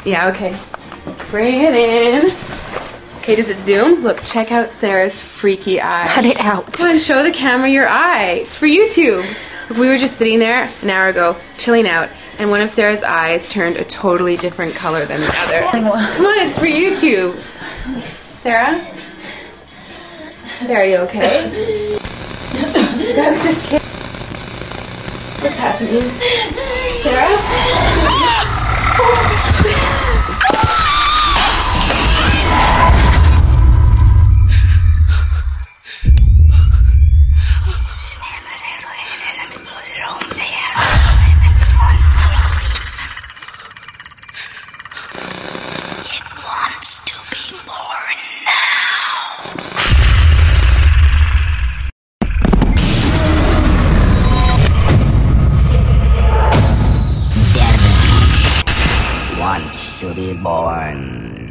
Yeah, okay. Bring it in. Okay, does it zoom? Look, check out Sarah's freaky eye. Cut it out. Come on, show the camera your eye. It's for YouTube. Look, we were just sitting there an hour ago, chilling out, and one of Sarah's eyes turned a totally different color than the other. Come on, it's for YouTube. Sarah? Sarah, are you okay? That was just kidding. What's happening? Sarah? Wants to be born